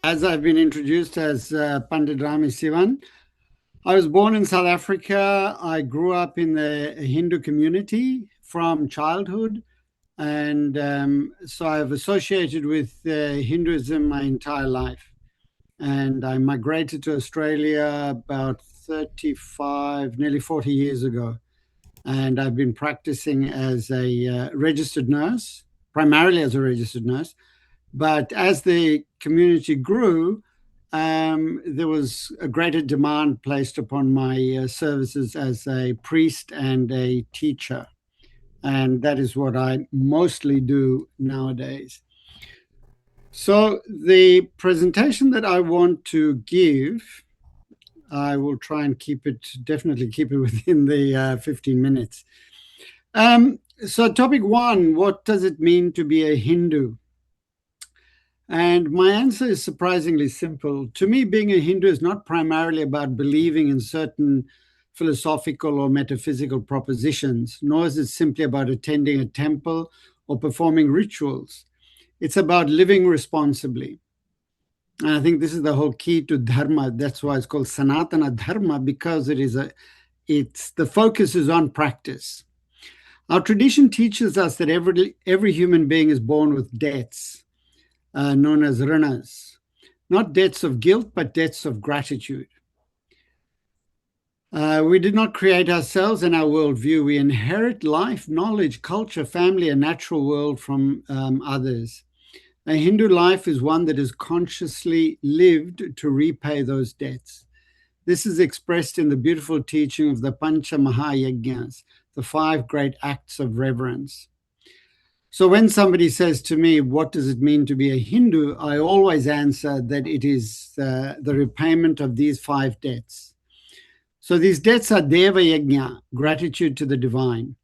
As I've been introduced as Pandit Ram Sivan, I was born in South Africa. I grew up in the Hindu community from childhood. And so I've associated with Hinduism my entire life. And I migrated to Australia about 35, nearly 40 years ago. And I've been practicing as a registered nurse, primarily as a registered nurse. But as the community grew, there was a greater demand placed upon my services as a priest and a teacher. And that is what I mostly do nowadays. So, the presentation that I want to give, I will try and definitely keep it within the 15 minutes. So, topic one, what does it mean to be a Hindu? And my answer is surprisingly simple. To me, being a Hindu is not primarily about believing in certain philosophical or metaphysical propositions, nor is it simply about attending a temple or performing rituals. It's about living responsibly. And I think this is the whole key to Dharma. That's why it's called Sanatana Dharma, because the focus is on practice. Our tradition teaches us that every human being is born with debts, known as rinas, not debts of guilt, but debts of gratitude. We did not create ourselves and our worldview. We inherit life, knowledge, culture, family, and natural world from others. A Hindu life is one that is consciously lived to repay those debts. This is expressed in the beautiful teaching of the Panch Maha Yajnas, the 5 great acts of reverence. So when somebody says to me, what does it mean to be a Hindu? I always answer that it is the repayment of these 5 debts. So these debts are Deva Yajna, gratitude to the divine,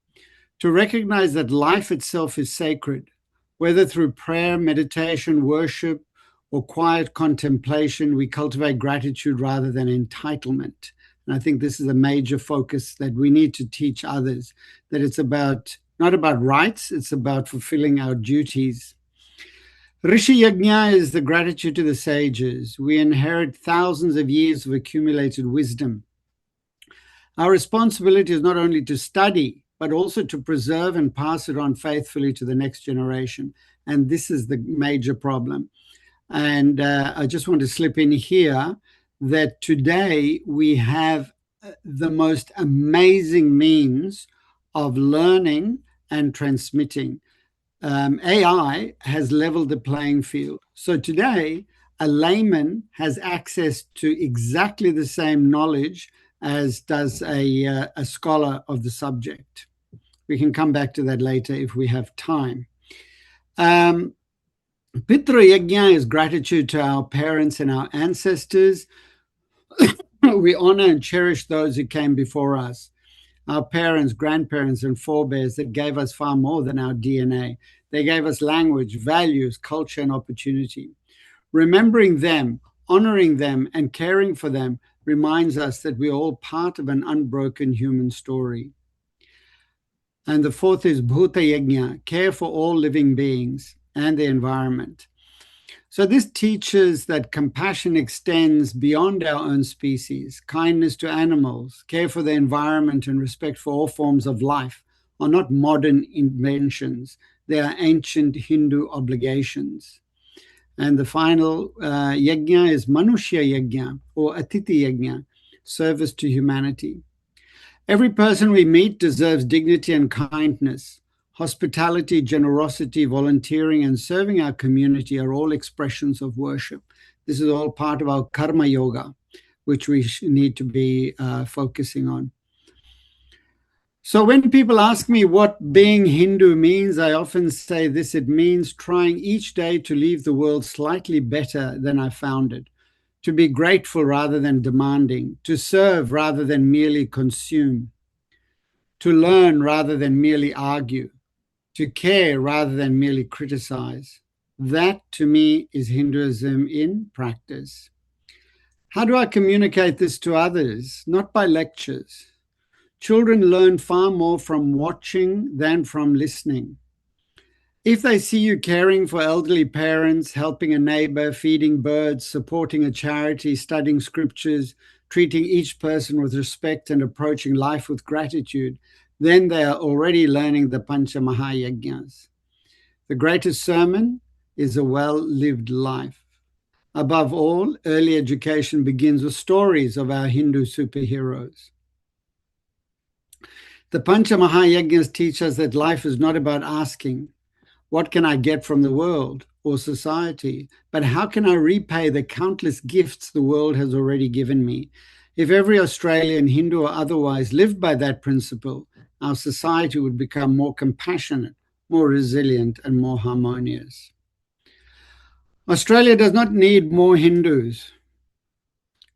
to recognize that life itself is sacred, whether through prayer, meditation, worship, or quiet contemplation, we cultivate gratitude rather than entitlement. And I think this is a major focus that we need to teach others, that it's not about rights, it's about fulfilling our duties. Rishi Yajna is the gratitude to the sages. We inherit thousands of years of accumulated wisdom. Our responsibility is not only to study, but also to preserve and pass it on faithfully to the next generation. And this is the major problem. And I just want to slip in here that today we have the most amazing means of learning and transmitting. AI has leveled the playing field. So today, a layman has access to exactly the same knowledge as does a scholar of the subject. We can come back to that later if we have time. Pitra Yajna is gratitude to our parents and our ancestors. We honor and cherish those who came before us, our parents, grandparents, and forebears that gave us far more than our DNA. They gave us language, values, culture, and opportunity. Remembering them, honoring them, and caring for them reminds us that we're all part of an unbroken human story. And the 4th is Bhuta Yajna, care for all living beings and the environment. So this teaches that compassion extends beyond our own species. Kindness to animals, care for the environment, and respect for all forms of life are not modern inventions. They are ancient Hindu obligations. And the final yajna is Manushya Yajna or Atiti Yajna, service to humanity. Every person we meet deserves dignity and kindness. Hospitality, generosity, volunteering, and serving our community are all expressions of worship. This is all part of our karma yoga, which we need to be focusing on. So when people ask me what being Hindu means, I often say this: it means trying each day to leave the world slightly better than I found it, to be grateful rather than demanding, to serve rather than merely consume, to learn rather than merely argue, to care rather than merely criticize, That, to me, is Hinduism in practice. How do I communicate this to others? Not by lectures. Children learn far more from watching than from listening. If they see you caring for elderly parents, helping a neighbor, feeding birds, supporting a charity, studying scriptures, treating each person with respect, and approaching life with gratitude, then they are already learning the Panch Maha Yajnas. The greatest sermon is a well lived life. Above all, early education begins with stories of our Hindu superheroes. The Panch Maha Yajnas teach us that life is not about asking, what can I get from the world or society? But how can I repay the countless gifts the world has already given me? If every Australian, Hindu or otherwise, lived by that principle, our society would become more compassionate, more resilient, and more harmonious. Australia does not need more Hindus.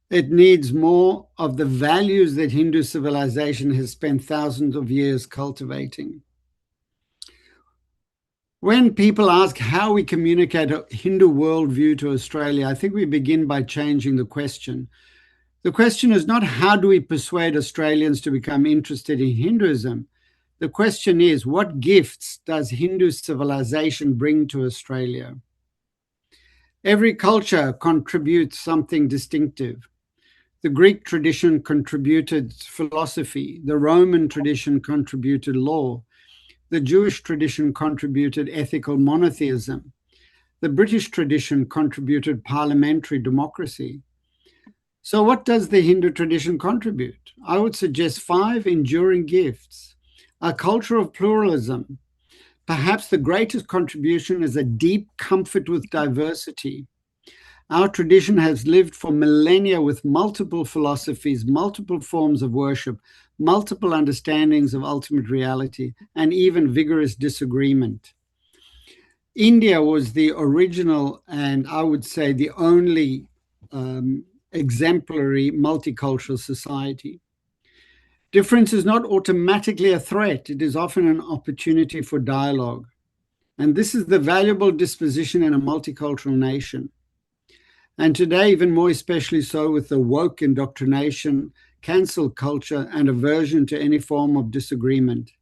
It needs more of the values that Hindu civilization has spent thousands of years cultivating. When people ask how we communicate a Hindu worldview to Australia, I think we begin by changing the question. The question is not how do we persuade Australians to become interested in Hinduism? The question is, what gifts does Hindu civilization bring to Australia? Every culture contributes something distinctive. The Greek tradition contributed philosophy. The Roman tradition contributed law. The Jewish tradition contributed ethical monotheism. The British tradition contributed parliamentary democracy. So, what does the Hindu tradition contribute? I would suggest 5 enduring gifts. A culture of pluralism. Perhaps the greatest contribution is a deep comfort with diversity. Our tradition has lived for millennia with multiple philosophies, multiple forms of worship, multiple understandings of ultimate reality, and even vigorous disagreement. India was the original, and I would say the only exemplary multicultural society. Difference is not automatically a threat, it is often an opportunity for dialogue. And this is the valuable disposition in a multicultural nation. And today, even more especially so with the woke indoctrination, cancel culture, and aversion to any form of disagreement,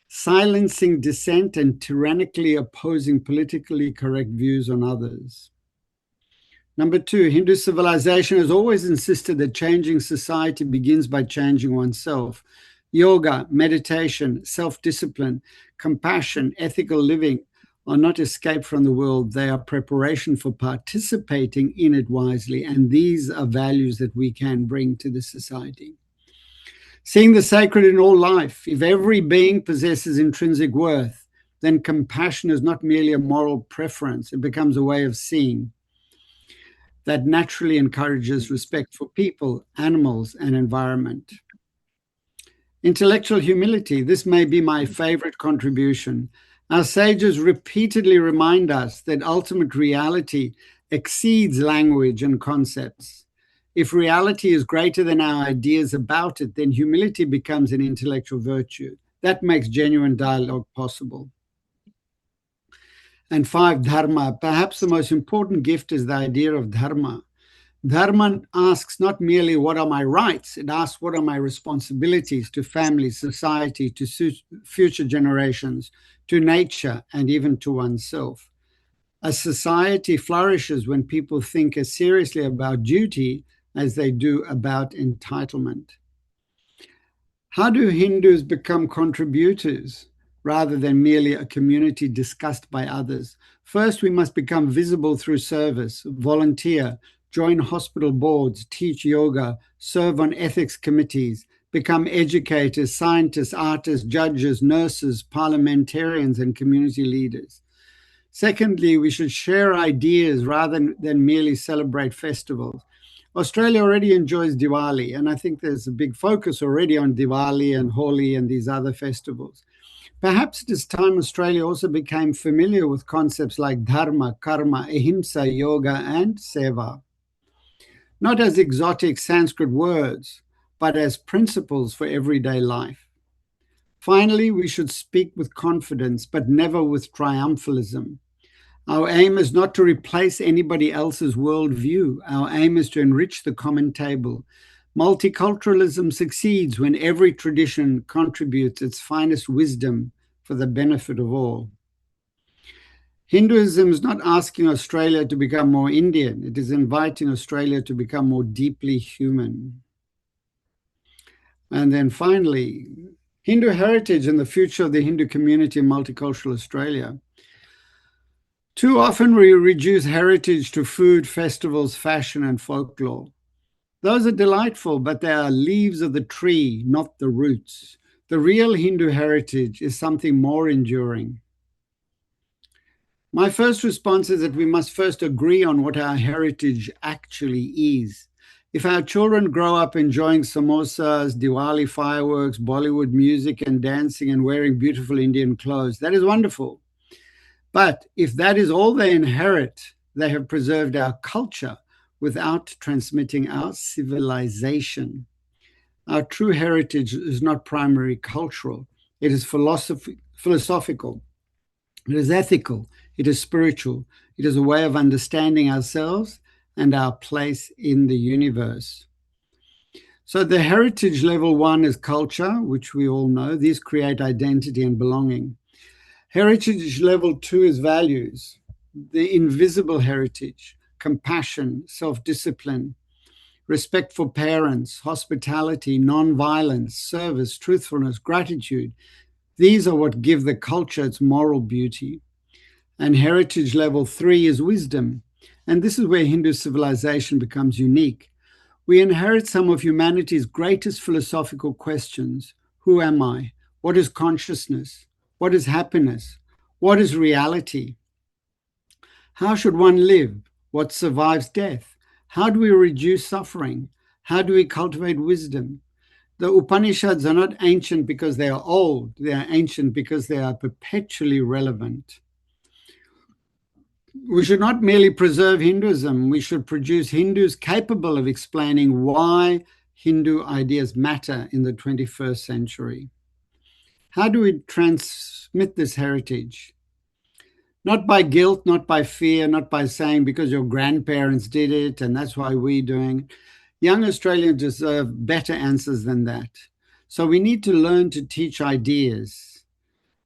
silencing dissent and tyrannically opposing politically correct views on others. Number 2, Hindu civilization has always insisted that changing society begins by changing oneself. Yoga, meditation, self-discipline, compassion, ethical living are not escape from the world. They are preparation for participating in it wisely. And these are values that we can bring to the society. Seeing the sacred in all life. If every being possesses intrinsic worth, then compassion is not merely a moral preference. It becomes a way of seeing that naturally encourages respect for people, animals, and environment. Intellectual humility. This may be my favorite contribution. Our sages repeatedly remind us that ultimate reality exceeds language and concepts. If reality is greater than our ideas about it, then humility becomes an intellectual virtue. That makes genuine dialogue possible. And 5, dharma. Perhaps the most important gift is the idea of dharma. Dharma asks not merely what are my rights, it asks what are my responsibilities to family, society, to future generations, to nature, and even to oneself. A society flourishes when people think as seriously about duty as they do about entitlement. How do Hindus become contributors rather than merely a community discussed by others? First, we must become visible through service, volunteer, join hospital boards, teach yoga, serve on ethics committees, become educators, scientists, artists, judges, nurses, parliamentarians, and community leaders. Secondly, we should share ideas rather than merely celebrate festivals. Australia already enjoys Diwali, and I think there's a big focus already on Diwali and Holi and these other festivals. Perhaps it is time Australia also became familiar with concepts like dharma, karma, ahimsa, yoga, and seva. Not as exotic Sanskrit words, but as principles for everyday life. Finally, we should speak with confidence, but never with triumphalism. Our aim is not to replace anybody else's worldview. Our aim is to enrich the common table. Multiculturalism succeeds when every tradition contributes its finest wisdom for the benefit of all. Hinduism is not asking Australia to become more Indian. It is inviting Australia to become more deeply human. And then finally, Hindu heritage and the future of the Hindu community in multicultural Australia. Too often we reduce heritage to food, festivals, fashion, and folklore. Those are delightful, but they are leaves of the tree, not the roots. The real Hindu heritage is something more enduring. My first response is that we must first agree on what our heritage actually is. If our children grow up enjoying samosas, Diwali fireworks, Bollywood music and dancing and wearing beautiful Indian clothes, that is wonderful. But if that is all they inherit, they have preserved our culture without transmitting our civilization. Our true heritage is not primarily cultural. It is philosophical. It is ethical. It is spiritual. It is a way of understanding ourselves and our place in the universe. So the heritage level 1 is culture, which we all know. These create identity and belonging. Heritage level 2 is values, the invisible heritage, compassion, self-discipline, respect for parents, hospitality, non-violence, service, truthfulness, gratitude. These are what give the culture its moral beauty. And heritage level 3 is wisdom. And this is where Hindu civilization becomes unique. We inherit some of humanity's greatest philosophical questions. Who am I? What is consciousness? What is happiness? What is reality? How should one live? What survives death? How do we reduce suffering? How do we cultivate wisdom? The Upanishads are not ancient because they are old. They are ancient because they are perpetually relevant. We should not merely preserve Hinduism. We should produce Hindus capable of explaining why Hindu ideas matter in the 21st century. How do we transmit this heritage? Not by guilt, not by fear, not by saying because your grandparents did it and that's why we're doing it. Young Australians deserve better answers than that. So we need to learn to teach ideas.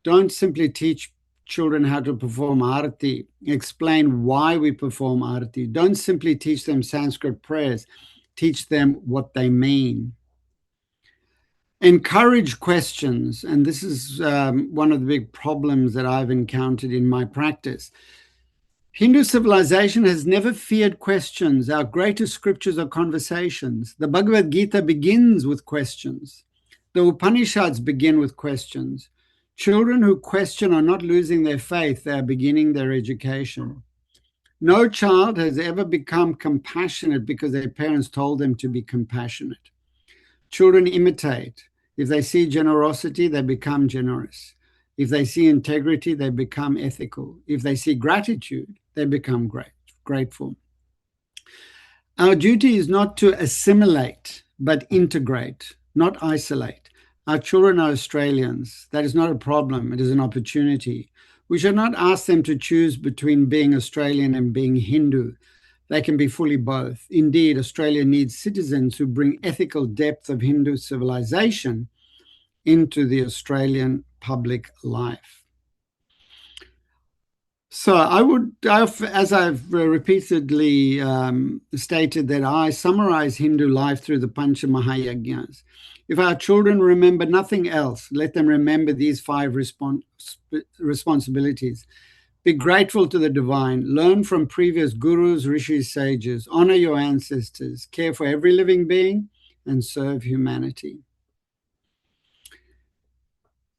Don't simply teach children how to perform arati. Explain why we perform arati. Don't simply teach them Sanskrit prayers. Teach them what they mean. Encourage questions, and this is one of the big problems that I've encountered in my practice. Hindu civilization has never feared questions. Our greatest scriptures are conversations. The Bhagavad Gita begins with questions. The Upanishads begin with questions. Children who question are not losing their faith, they are beginning their education. No child has ever become compassionate because their parents told them to be compassionate. Children imitate. If they see generosity, they become generous. If they see integrity, they become ethical. If they see gratitude, they become grateful. Our duty is not to assimilate, but integrate, not isolate. Our children are Australians. That is not a problem. It is an opportunity. We should not ask them to choose between being Australian and being Hindu. They can be fully both. Indeed, Australia needs citizens who bring ethical depth of Hindu civilization into the Australian public life. So as I've repeatedly stated, that I summarize Hindu life through the Panch Maha Yajnas. If our children remember nothing else, let them remember these 5 responsibilities. Be grateful to the divine, learn from previous gurus, rishis, sages, honor your ancestors, care for every living being, and serve humanity.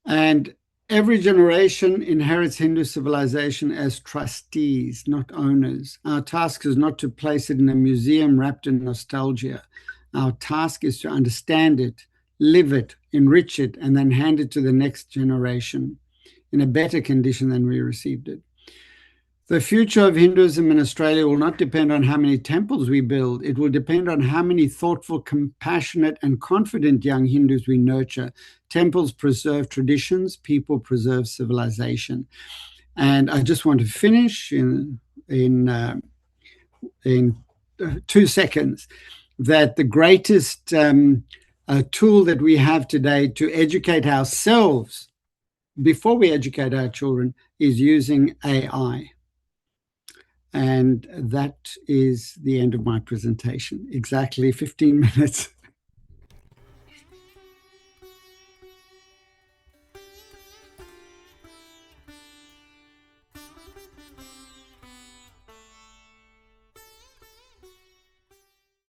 And every generation inherits Hindu civilization as trustees, not owners. Our task is not to place it in a museum wrapped in nostalgia. Our task is to understand it, live it, enrich it, and then hand it to the next generation in a better condition than we received it. The future of Hinduism in Australia will not depend on how many temples we build. It will depend on how many thoughtful, compassionate, and confident young Hindus we nurture. Temples preserve traditions, people preserve civilization. And I just want to finish in 2 seconds that the greatest tool that we have today to educate ourselves before we educate our children is using AI. And that is the end of my presentation. Exactly 15 minutes.